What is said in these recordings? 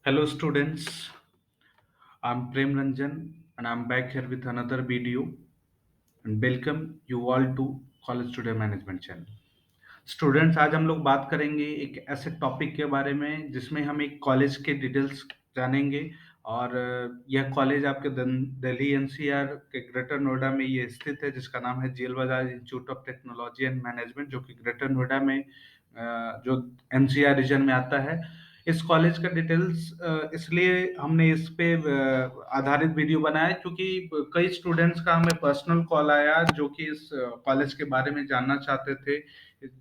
Hello students, I'm Prem Ranjan and I'm back here with another video and welcome you all to College Today Management channel. Students आज हम लोग बात करेंगे एक ऐसे topic के बारे में जिसमें हम एक कॉलेज के डिटेल्स जानेंगे और यह कॉलेज आपके दिल्ली एनसीआर के ग्रेटर नोएडा में ये स्थित है जिसका नाम है GL Bajaj Institute of Technology and Management जो कि ग्रेटर नोएडा में जो एनसीआर रीजन में आता है। इस कॉलेज का डिटेल्स इसलिए हमने इस पे आधारित वीडियो बनाया क्योंकि कई स्टूडेंट्स का हमें पर्सनल कॉल आया जो कि इस कॉलेज के बारे में जानना चाहते थे,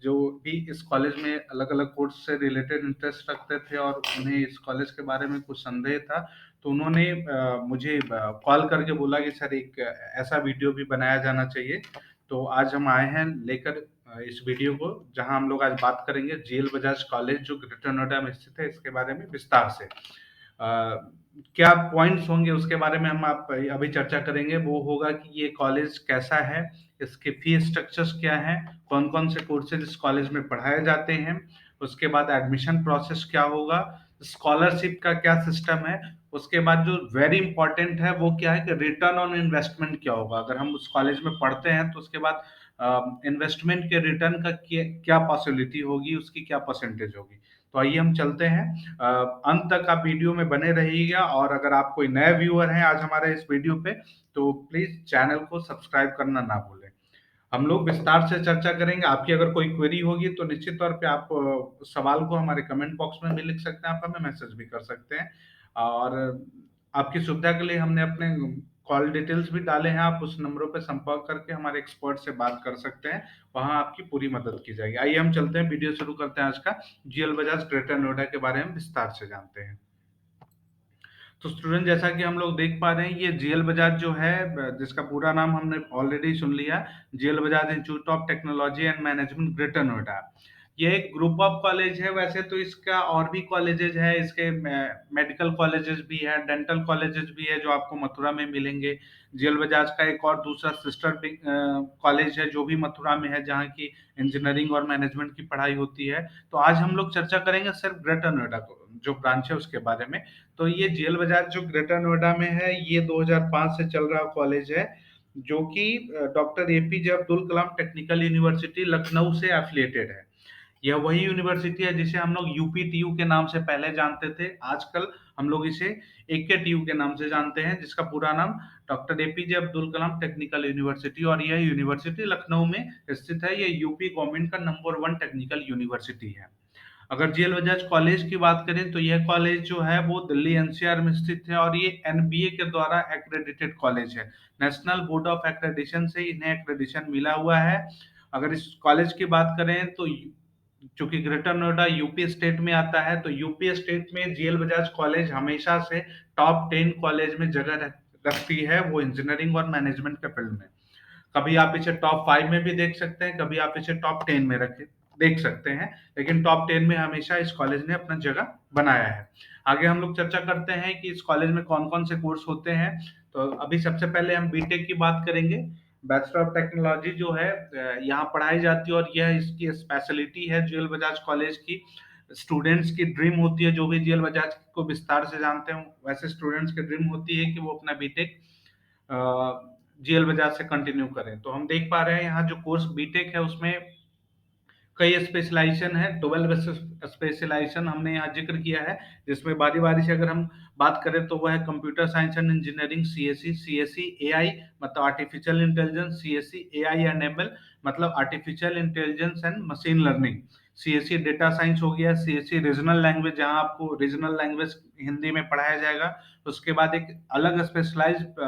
जो भी इस कॉलेज में अलग-अलग कोर्स से रिलेटेड इंटरेस्ट रखते थे और उन्हें इस कॉलेज के बारे में कुछ संदेह था, तो उन्होंने मुझे कॉल करके बोला कि सर एक ऐसा वीडियो भी बनाया जाना चाहिए। तो आज हम आए हैं लेकर इस वीडियो को जहां हम लोग आज बात करेंगे जेएल बजाज कॉलेज जो ग्रेटर नोएडा में स्थित है इसके बारे में विस्तार से। क्या पॉइंट्स होंगे उसके बारे में हम आप अभी चर्चा करेंगे। वो होगा कि ये कॉलेज कैसा है, इसके फी स्ट्रक्चर्स क्या हैं, कौन-कौन से कोर्सेज इस कॉलेज में पढ़ाए जाते हैं, उसके बाद एडमिशन प्रोसेस क्या होगा, स्कॉलरशिप का क्या सिस्टम है, उसके बाद जो वेरी इंपॉर्टेंट है वो क्या है कि रिटर्न ऑन इन्वेस्टमेंट क्या होगा। अगर हम उस कॉलेज में पढ़ते हैं तो उसके बाद इन्वेस्टमेंट के रिटर्न का क्या पॉसिबिलिटी होगी, उसकी क्या परसेंटेज होगी। तो आइए हम चलते हैं। अंत तक आप वीडियो में बने रहिएगा और अगर आप कोई नए व्यूअर हैं आज हमारे इस वीडियो पे तो प्लीज चैनल को सब्सक्राइब करना ना भूलें। हम लोग विस्तार से चर्चा करेंगे। आपकी अगर कोई क्वेरी होगी तो निश्चित तौर पे आप सवाल को हमारे कमेंट बॉक्स में भी लिख सकते हैं, आप हमें मैसेज भी कर सकते हैं और आपकी सुविधा के लिए हमने अपने कॉल डिटेल्स भी डाले हैं। आप उस नंबरों पे संपर्क करके हमारे एक्सपर्ट से बात कर सकते हैं, वहाँ आपकी पूरी मदद की जाएगी। आइए हम चलते हैं, वीडियो शुरू करते हैं आज का। जीएल बजाज ग्रेटर नोएडा के बारे में विस्तार से जानते हैं। तो स्टूडेंट जैसा कि हम लोग देख पा रहे हैं ये जीएल बजाज जो है जिसका पूरा नाम हमने ऑलरेडी सुन लिया, GL Bajaj Institute of Technology and management greater Noida. ये एक ग्रुप ऑफ कॉलेज है। वैसे तो इसका और भी कॉलेजेस है, इसके मेडिकल कॉलेजेस भी है, डेंटल कॉलेजेस भी है जो आपको मथुरा में मिलेंगे। जीएल बजाज का एक और दूसरा सिस्टर कॉलेज है जो भी मथुरा में है जहाँ की इंजीनियरिंग और मैनेजमेंट की पढ़ाई होती है। तो आज हम लोग चर्चा करेंगे सिर्फ ग्रेटर नोएडा को जो ब्रांच है उसके बारे में। तो ये जेएल बजाज जो ग्रेटर नोएडा में है ये 2005 से चल रहा कॉलेज है जो कि doctor APJ Abdul Kalam technical university Lucknow से एफिलिएटेड है। यह वही यूनिवर्सिटी है जिसे हम लोग यूपीटीयू के नाम से पहले जानते थे। आजकल हम लोग इसे एकेटीयू के नाम से जानते हैं जिसका पूरा नाम doctor APJ Abdul Kalam technical university और यह यूनिवर्सिटी लखनऊ में स्थित है। ये यूपी गवर्नमेंट का नंबर 1 टेक्निकल यूनिवर्सिटी है। अगर जेएल बजाज कॉलेज की बात करें तो यह कॉलेज जो है वो दिल्ली एनसीआर में स्थित है और ये एनबीए के द्वारा एक्रेडिटेड कॉलेज है। नेशनल बोर्ड ऑफ एक्रेडिशन से इन्हें एक्रेडिशन मिला हुआ है। अगर इस कॉलेज की बात करें तो चूंकि ग्रेटर नोएडा यूपी स्टेट में आता है तो यूपी स्टेट में जेएल बजाज कॉलेज हमेशा से टॉप 10 कॉलेज में जगह रखती है, वो इंजीनियरिंग और मैनेजमेंट के फील्ड में। कभी आप इसे टॉप 5 में भी देख सकते हैं, कभी आप इसे टॉप 10 में रख देख सकते हैं, लेकिन टॉप 10 में हमेशा इस कॉलेज ने अपना जगह बनाया है। आगे हम लोग चर्चा करते हैं कि इस कॉलेज में कौन-कौन से कोर्स होते हैं। तो अभी सबसे पहले हम बीटेक की बात करेंगे। बैचलर ऑफ टेक्नोलॉजी जो है यहाँ पढ़ाई जाती है और यह इसकी स्पेशलिटी है जेएल बजाज कॉलेज की। स्टूडेंट्स की ड्रीम होती है, जो भी जेएल बजाज को विस्तार से जानते हैं वैसे स्टूडेंट्स की ड्रीम होती है कि वो अपना बीटेक जेएल बजाज से कंटिन्यू करें। तो हम देख पा रहे हैं यहाँ जो कोर्स बीटेक है उसमें कई स्पेशलाइजेशन है। 12 स्पेशलाइजेशन हमने यहाँ जिक्र किया है जिसमें बारी-बारी से अगर हम बात करें तो वह है computer science and engineering CSE, CSE AI मतलब artificial intelligence, CSE AI and ML मतलब artificial intelligence and machine learning, CSE data science हो गया, सीएसई रीजनल लैंग्वेज जहाँ आपको रीजनल लैंग्वेज हिंदी में पढ़ाया जाएगा। उसके बाद एक अलग स्पेशलाइज्ड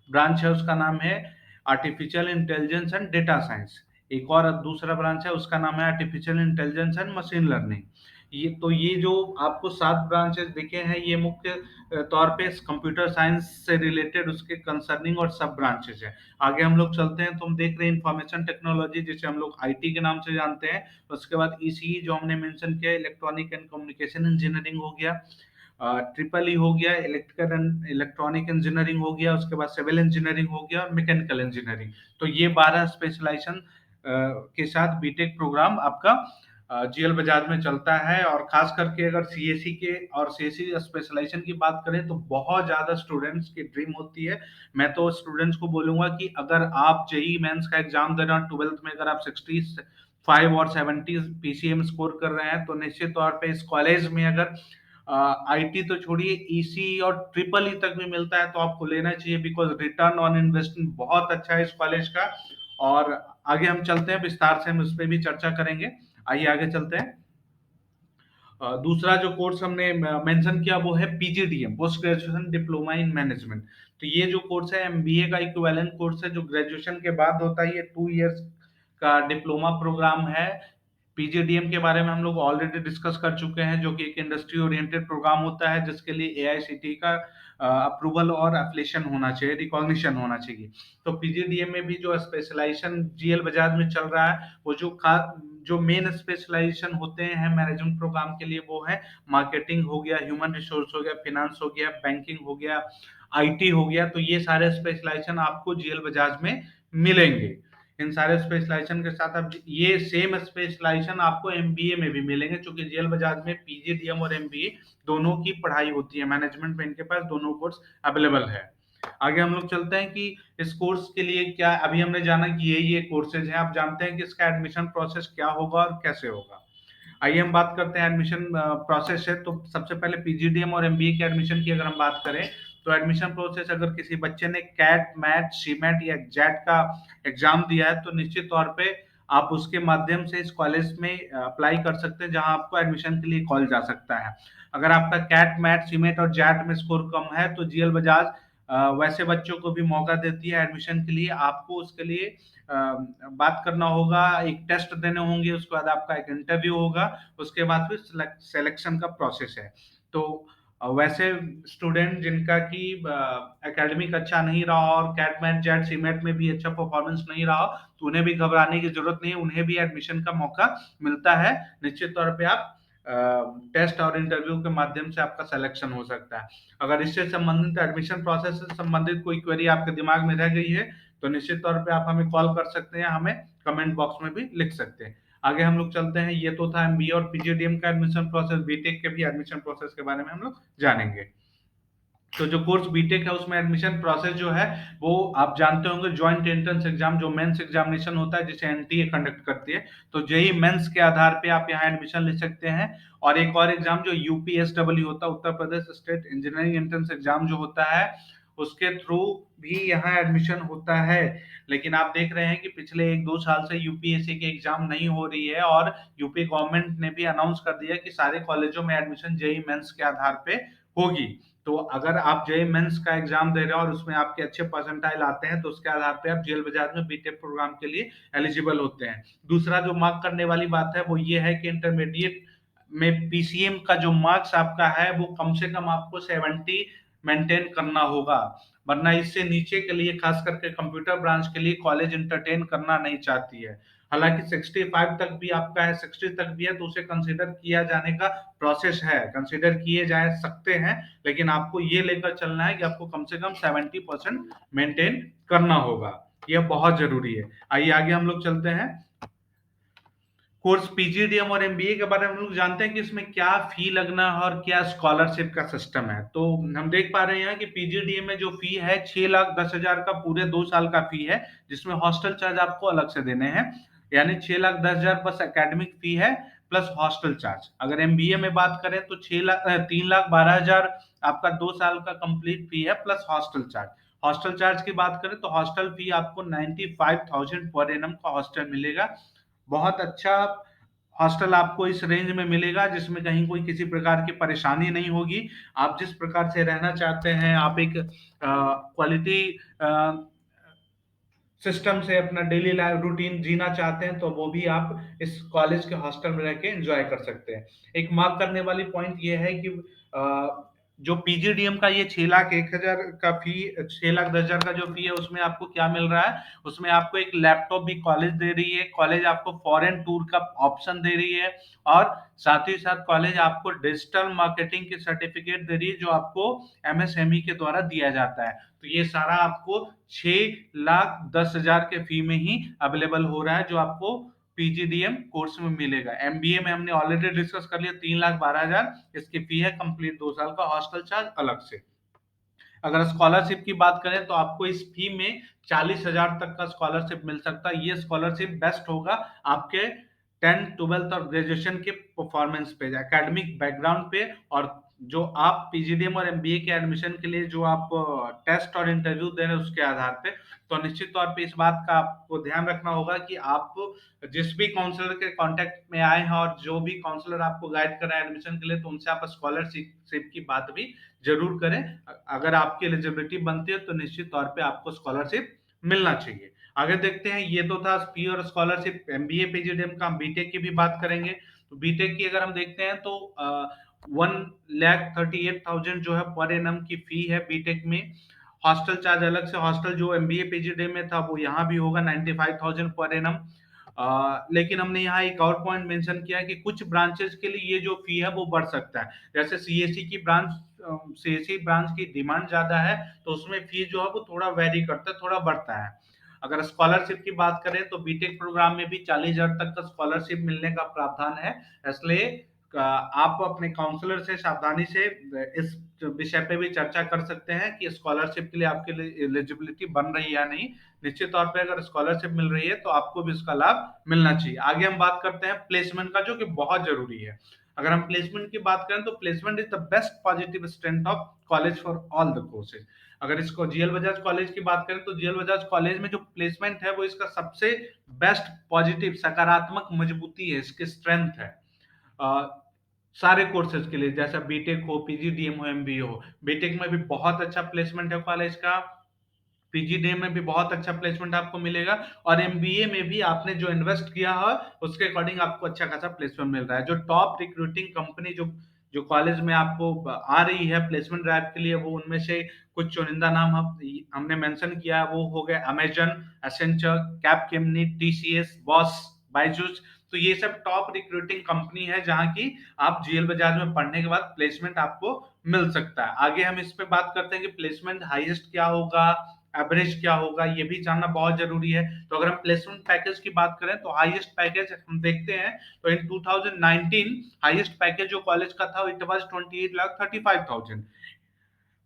ब्रांच है उसका नाम है artificial intelligence and data science. एक और दूसरा ब्रांच है उसका नाम है artificial intelligence and machine learning. ये जो आपको 7 ब्रांचेस दिखे हैं ये मुख्य तौर पे कंप्यूटर साइंस से रिलेटेड उसके कंसर्निंग और सब ब्रांचेस हैं। आगे हम लोग चलते हैं तो हम देख रहे हैं इंफॉर्मेशन टेक्नोलॉजी जिसे हम लोग आईटी के नाम से जानते हैं। उसके बाद ईसीई जो हमने मेंशन किया इलेक्ट्रॉनिक एंड कम्युनिकेशन इंजीनियरिंग हो गया, ट्रिपल ई हो गया, इलेक्ट्रिकल एंड इलेक्ट्रॉनिक इंजीनियरिंग हो गया, उसके बाद सिविल इंजीनियरिंग हो गया और मैकेनिकल इंजीनियरिंग। तो ये 12 स्पेशलाइजेशन के साथ बीटेक प्रोग्राम आपका जीएल बजाज में चलता है। और खास करके अगर सीएससी के और सीएससी स्पेशलाइजेशन की बात करें तो बहुत ज्यादा स्टूडेंट्स की ड्रीम होती है। मैं तो स्टूडेंट्स को बोलूंगा कि अगर आप जेई मेंस का एग्जाम दे रहे हैं 12th में, अगर आप 65 और 70 पीसीएम स्कोर कर रहे हैं, तो निश्चित तौर पे इस कॉलेज में अगर आईटी तो छोड़िए, ईसी और ट्रिपल ई तक भी मिलता है तो आपको लेना चाहिए, बिकॉज रिटर्न ऑन इन्वेस्टमेंट बहुत अच्छा है इस कॉलेज का। और आगे हम चलते हैं, विस्तार से हम इस पे भी चर्चा करेंगे। आइए आगे चलते हैं। दूसरा जो कोर्स हमने मेंशन किया वो है PGDM, post graduation diploma in management. तो ये जो कोर्स है एमबीए का इक्विवेलेंट कोर्स है, जो ग्रेजुएशन के बाद होता है। ये 2 इयर्स का डिप्लोमा प्रोग्राम है। पीजीडीएम के बारे में हम लोग ऑलरेडी डिस्कस कर चुके हैं, जो कि एक इंडस्ट्री ओरिएंटेड प्रोग्राम होता है, जिसके लिए एआईसीटी का अप्रूवल और एफिलिएशन होना चाहिए, रिकॉग्निशन होना चाहिए। तो पीजीडीएम में भी जो स्पेशलाइजेशन जीएल बजाज में चल रहा है, वो जो मेन स्पेशलाइजेशन होते हैं मैनेजमेंट प्रोग्राम के लिए, वो है मार्केटिंग हो गया, ह्यूमन रिसोर्स हो गया, फाइनेंस हो गया, बैंकिंग हो गया, आईटी हो गया। तो ये सारे स्पेशलाइजेशन आपको जीएल बजाज में मिलेंगे। इन सारे स्पेशलाइजेशन के साथ अब ये सेम स्पेशलाइजेशन आपको एमबीए में भी मिलेंगे, क्योंकि जेएल बजाज में पीजीडीएम और एमबीए दोनों की पढ़ाई होती है। मैनेजमेंट में इनके पास दोनों कोर्स अवेलेबल है। आगे हम लोग चलते हैं कि इस कोर्स के लिए क्या, अभी हमने जाना कि ये कोर्सेज हैं, आप जानते हैं कि इसका एडमिशन प्रोसेस क्या होगा और कैसे होगा। आइए हम बात करते हैं एडमिशन प्रोसेस है। तो सबसे पहले पीजीडीएम और एमबीए के एडमिशन की अगर हम बात करें, तो एडमिशन प्रोसेस, अगर किसी बच्चे ने कैट, मैट, सीमेट या जेट का एग्जाम दिया है, तो निश्चित तौर पे आप उसके माध्यम से इस कॉलेज में अप्लाई कर सकते हैं, जहां आपको एडमिशन के लिए कॉल जा सकता है। अगर आपका कैट, मैट, सीमेट और जेट में स्कोर कम है, तो जीएल बजाज वैसे बच्चों को भी मौका देती है एडमिशन के लिए। आपको उसके लिए बात करना होगा, एक टेस्ट देने होंगे, उसके बाद आपका एक इंटरव्यू होगा, उसके बाद फिर सिलेक्शन का प्रोसेस है। तो वैसे स्टूडेंट जिनका कि एकेडमिक अच्छा नहीं रहा और कैट, मैट, जेट, सीमेट में भी अच्छा परफॉर्मेंस नहीं रहा, तो उन्हें भी घबराने की जरूरत नहीं है, उन्हें भी एडमिशन का मौका मिलता है। निश्चित तौर पे आप टेस्ट और इंटरव्यू के माध्यम से आपका सिलेक्शन हो सकता है। अगर इससे संबंधित, एडमिशन प्रोसेस से संबंधित कोई क्वेरी आपके दिमाग में रह गई है, तो निश्चित तौर पे आप हमें कॉल कर सकते हैं, हमें कमेंट बॉक्स में भी लिख सकते हैं। आगे हम लोग चलते हैं। ये तो था एमबीए और पीजीडीएम का एडमिशन प्रोसेस। बीटेक के भी एडमिशन प्रोसेस के बारे में हम लोग जानेंगे। तो जो कोर्स बीटेक है, उसमें एडमिशन प्रोसेस जो है, वो आप जानते होंगे, ज्वाइंट एंट्रेंस एग्जाम, जो मेंस एग्जामिनेशन होता है, जिसे एनटीए कंडक्ट करती है। तो जेई मेंस के आधार पे आप यहाँ एडमिशन ले सकते हैं। और एक और एग्जाम जो यूपीएसडब्ल्यू होता है, Uttar Pradesh state engineering entrance exam जो होता है, उसके थ्रू भी यहाँ एडमिशन होता है। लेकिन आप देख रहे हैं कि पिछले 1-2 साल से यूपीएससी की एग्जाम नहीं हो रही है, और यूपी गवर्नमेंट ने भी अनाउंस कर दिया कि सारे कॉलेजों में एडमिशन जेई मेंस के आधार पे होगी। तो अगर आप जेईई मेंस का एग्जाम दे रहे हो और उसमें आपके अच्छे परसेंटाइल आते हैं, तो उसके आधार पे आप जेएल बजाज में बीटेक प्रोग्राम के लिए एलिजिबल होते हैं। दूसरा जो मार्क करने वाली बात है, वो ये है कि इंटरमीडिएट में पीसीएम का जो मार्क्स आपका है, वो कम से कम आपको 70 मेंटेन करना होगा, वरना इससे नीचे के लिए, खास करके कंप्यूटर ब्रांच के लिए, कॉलेज इंटरटेन करना नहीं चाहती है। हालांकि 65 तक भी आपका है, 60 तक भी है, तो उसे कंसिडर किया जाने का प्रोसेस है, कंसिडर किए जा सकते हैं। लेकिन आपको ये लेकर चलना है कि आपको कम से कम 70% मेंटेन करना होगा। यह बहुत जरूरी है। आइए आगे हम लोग चलते हैं। कोर्स पीजीडीएम और एमबीए के बारे में हम लोग जानते हैं कि इसमें क्या फी लगना है और क्या स्कॉलरशिप का सिस्टम है। तो हम देख पा रहे हैं कि पीजीडीएम में जो फी है 6,10,000 का पूरे 2 साल का फी है, जिसमें हॉस्टल चार्ज आपको अलग से देने हैं। यानी 6,10,000 बस एकेडमिक फी है, प्लस हॉस्टल चार्ज। अगर एमबीए में बात करें तो 3,12,000 आपका 2 साल का कंप्लीट फी है, plus hostel charge. Hostel charge की बात करें तो हॉस्टल फी आपको 95,000 पर एनम का हॉस्टल मिलेगा। बहुत अच्छा हॉस्टल आपको इस रेंज में मिलेगा, जिसमें कहीं कोई किसी प्रकार की परेशानी नहीं होगी। आप जिस प्रकार से रहना चाहते हैं, आप एक क्वालिटी सिस्टम से अपना डेली लाइफ रूटीन जीना चाहते हैं, तो वो भी आप इस कॉलेज के हॉस्टल में रह के एंजॉय कर सकते हैं। एक मार्क करने वाली पॉइंट ये है कि जो पीजीडीएम का ये 6,01,000 का फी, 6,10,000 का जो फी है, उसमें आपको क्या मिल रहा है, उसमें आपको एक लैपटॉप भी कॉलेज दे रही है, कॉलेज आपको फॉरेन टूर का ऑप्शन दे रही है, और साथ ही साथ कॉलेज आपको डिजिटल मार्केटिंग की सर्टिफिकेट दे रही है, जो आपको एमएसएमई के द्वारा दिया जाता है। तो ये सारा आपको 6,10,000 के फी में ही अवेलेबल हो रहा है, जो आपको पीजीडीएम कोर्स में मिलेगा। एमबीए में हमने ऑलरेडी डिस्कस कर लिया, 3,12,000 इसकी फी है, कंप्लीट 2 साल का, हॉस्टल चार्ज अलग से। अगर स्कॉलरशिप की बात करें तो आपको इस फी में 40,000 तक का स्कॉलरशिप मिल सकता है। ये स्कॉलरशिप बेस्ट होगा आपके 10th 12th और ग्रेजुएशन के परफॉर्मेंस पे, एकेडमिक बैकग्राउंड पे, और जो आप पीजीडीएम और एमबीए के एडमिशन के लिए जो आप टेस्ट और इंटरव्यू दे रहे हैं उसके आधार पे। तो निश्चित तौर पे इस बात का आपको ध्यान रखना होगा कि आप जिस भी काउंसलर के कांटेक्ट में आए हैं और जो भी काउंसलर आपको गाइड कर रहा है एडमिशन के लिए, तो उनसे आप स्कॉलरशिप की बात भी जरूर करें। अगर आपकी एलिजिबिलिटी बनती है तो निश्चित तौर पे आपको स्कॉलरशिप मिलना चाहिए। आगे देखते हैं, ये तो था फी और स्कॉलरशिप एमबीए पीजीडीएम का। बीटेक की भी बात करेंगे, तो बीटेक की अगर हम देखते हैं तो 1,38,000 जो है पर एनम की फी है बीटेक में। हॉस्टल चार्ज अलग से, हॉस्टल जो एमबीए पीजीडीएम में था वो यहाँ भी होगा 95,000 पर एनम। लेकिन हमने यहाँ एक और पॉइंट मेंशन किया है कि कुछ ब्रांचेस के लिए ये जो फी है वो बढ़ सकता है। जैसे सीएससी ब्रांच की डिमांड ज्यादा है, तो उसमें फी जो है वो थोड़ा वेरी करता है, थोड़ा बढ़ता है। अगर स्कॉलरशिप की बात करें तो बीटेक प्रोग्राम में भी 40,000 तक का स्कॉलरशिप मिलने का प्रावधान है। इसलिए आप अपने काउंसलर से सावधानी से इस विषय पे भी चर्चा कर सकते हैं कि स्कॉलरशिप के लिए आपके लिए एलिजिबिलिटी बन रही है या नहीं। निश्चित तौर पे अगर स्कॉलरशिप मिल रही है तो आपको भी उसका लाभ मिलना चाहिए। आगे हम बात करते हैं प्लेसमेंट का, जो कि बहुत जरूरी है। अगर हम प्लेसमेंट की बात करें तो placement is the best positive strength of college for all the courses. अगर इसको जीएल बजाज कॉलेज की बात करें तो जीएल बजाज कॉलेज में जो प्लेसमेंट है वो इसका सबसे बेस्ट पॉजिटिव सकारात्मक मजबूती है, इसकी स्ट्रेंथ है। सारे कोर्सेज के लिए, जैसा बीटेक हो, पीजीडीएम हो, एमबीए हो। बीटेक में भी बहुत अच्छा प्लेसमेंट है कॉलेज का, पीजीडीएम में भी बहुत अच्छा प्लेसमेंट आपको मिलेगा, और एमबीए में भी आपने जो इन्वेस्ट किया है उसके अकॉर्डिंग आपको अच्छा खासा प्लेसमेंट मिल रहा है। जो टॉप रिक्रूटिंग कंपनी जो जो कॉलेज में आपको आ रही है प्लेसमेंट ड्राइव के लिए, वो उनमें से कुछ चुनिंदा नाम हमने मेंशन किया है। वो हो गए Amazon, Accenture, Capgemini, TCS, boss, Byju's. तो ये सब टॉप रिक्रूटिंग कंपनी है जहां की आप जीएल बजाज में पढ़ने के बाद प्लेसमेंट आपको मिल सकता है। आगे हम इस पे बात करते हैं कि प्लेसमेंट हाईएस्ट क्या होगा, एवरेज क्या होगा, ये भी जानना बहुत जरूरी है। तो अगर हम प्लेसमेंट पैकेज की बात करें तो हाईएस्ट पैकेज हम देखते हैं तो इन 2019 हाईएस्ट पैकेज जो कॉलेज का था इट वाज 28,35,000,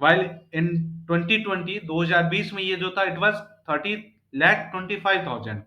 while in 2020 2020 में ये जो था it was 30,25,000।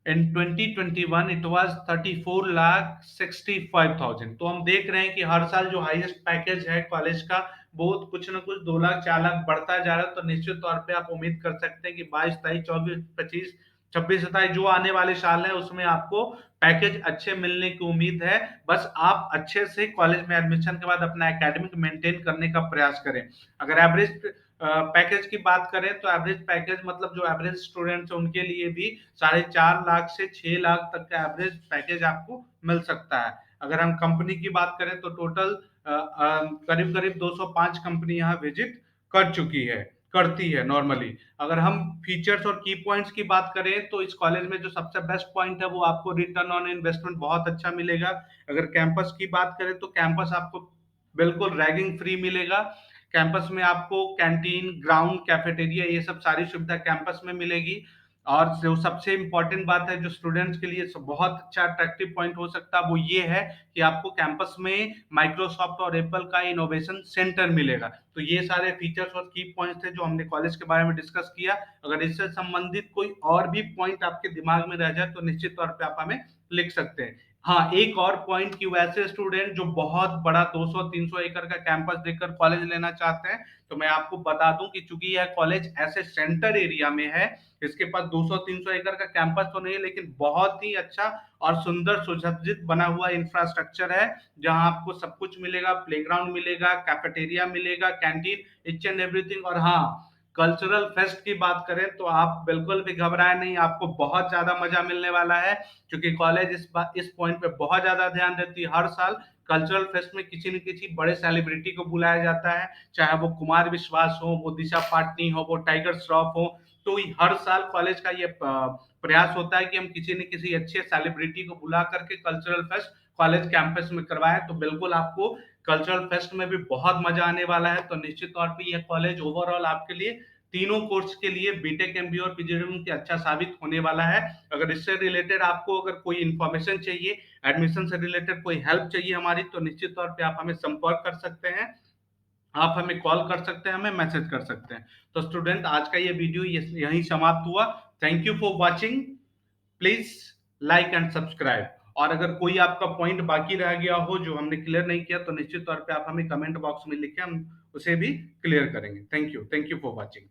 In 2021 it was 34,65,000। तो हम देख रहे हैं कि हर साल जो हाईएस्ट पैकेज है कॉलेज का वो कुछ ना कुछ 2 लाख 4 लाख बढ़ता जा रहा है। तो निश्चित तौर पे आप उम्मीद कर सकते हैं कि 22 23 24 25 26 27 जो आने वाले साल है उसमें आपको पैकेज अच्छे मिलने की उम्मीद है। बस आप अच्छे से कॉलेज में एडमिशन के बाद अपना एकेडमिक मेंटेन करने का प्रयास करें। अगर एवरेज पैकेज की बात करें तो एवरेज पैकेज मतलब जो एवरेज स्टूडेंट्स है उनके लिए भी 4.5 लाख से 6 लाख तक का एवरेज पैकेज आपको मिल सकता है। अगर हम कंपनी की बात करें तो टोटल करीब करीब 205 कंपनी यहाँ विजिट कर चुकी है, करती है नॉर्मली। अगर हम फीचर्स और की पॉइंट्स की बात करें तो इस कॉलेज में जो सबसे बेस्ट पॉइंट है वो आपको रिटर्न ऑन इन्वेस्टमेंट बहुत अच्छा मिलेगा। अगर कैंपस की बात करें तो कैंपस आपको बिल्कुल रैगिंग फ्री मिलेगा। कैंपस में आपको कैंटीन, ग्राउंड, कैफेटेरिया ये सब सारी सुविधा कैंपस में मिलेगी। और जो सबसे इम्पोर्टेंट बात है जो स्टूडेंट्स के लिए बहुत अच्छा अट्रैक्टिव पॉइंट हो सकता है वो ये है कि आपको कैंपस में माइक्रोसॉफ्ट और एप्पल का इनोवेशन सेंटर मिलेगा। तो ये सारे फीचर्स और की पॉइंट्स थे जो हमने कॉलेज के बारे में डिस्कस किया। अगर इससे संबंधित कोई और भी पॉइंट आपके दिमाग में रह जाए तो निश्चित तौर पे आप हमें लिख सकते हैं। हाँ, एक और पॉइंट कि वैसे स्टूडेंट जो बहुत बड़ा 200-300 एकड़ का कैंपस देखकर कॉलेज लेना चाहते हैं, तो मैं आपको बता दूं कि चूंकि यह कॉलेज ऐसे सेंटर एरिया में है, इसके पास 200-300 एकड़ का कैंपस तो नहीं है लेकिन बहुत ही अच्छा और सुंदर सुसज्जित बना हुआ इंफ्रास्ट्रक्चर है, जहां आपको सब कुछ मिलेगा। प्लेग्राउंड मिलेगा, कैफेटेरिया मिलेगा, कैंटीन, ईच एंड एवरीथिंग। और हाँ, कल्चरल फेस्ट की बात करें तो आप बिल्कुल भी घबराए नहीं, आपको बहुत ज्यादा मजा मिलने वाला है, क्योंकि कॉलेज इस पॉइंट पे बहुत ज्यादा ध्यान देती है। हर साल कल्चरल फेस्ट में किसी न किसी बड़े सेलिब्रिटी को बुलाया जाता है, चाहे वो कुमार विश्वास हो, वो दिशा पाटनी हो, वो टाइगर श्रॉफ हो। तो हर साल कॉलेज का ये प्रयास होता है कि हम किसी न किसी अच्छे सेलिब्रिटी को बुला करके कल्चरल फेस्ट कॉलेज कैंपस में करवाएं। तो बिल्कुल आपको कल्चरल फेस्ट में भी बहुत मजा आने वाला है। तो निश्चित तौर पे यह कॉलेज ओवरऑल आपके लिए तीनों कोर्स के लिए बीटेक, एमबीए और पीजीडीएम के अच्छा साबित होने वाला है। अगर इससे रिलेटेड आपको अगर कोई इन्फॉर्मेशन चाहिए, एडमिशन से रिलेटेड कोई हेल्प चाहिए हमारी, तो निश्चित तौर पे आप हमें संपर्क कर सकते हैं। आप हमें कॉल कर सकते हैं, हमें मैसेज कर सकते हैं। तो स्टूडेंट, आज का ये वीडियो यहीं समाप्त हुआ। Thank you for watching. Please like and subscribe. और अगर कोई आपका पॉइंट बाकी रह गया हो जो हमने क्लियर नहीं किया, तो निश्चित तौर पे आप हमें कमेंट बॉक्स में लिखें, हम उसे भी क्लियर करेंगे। Thank you for watching.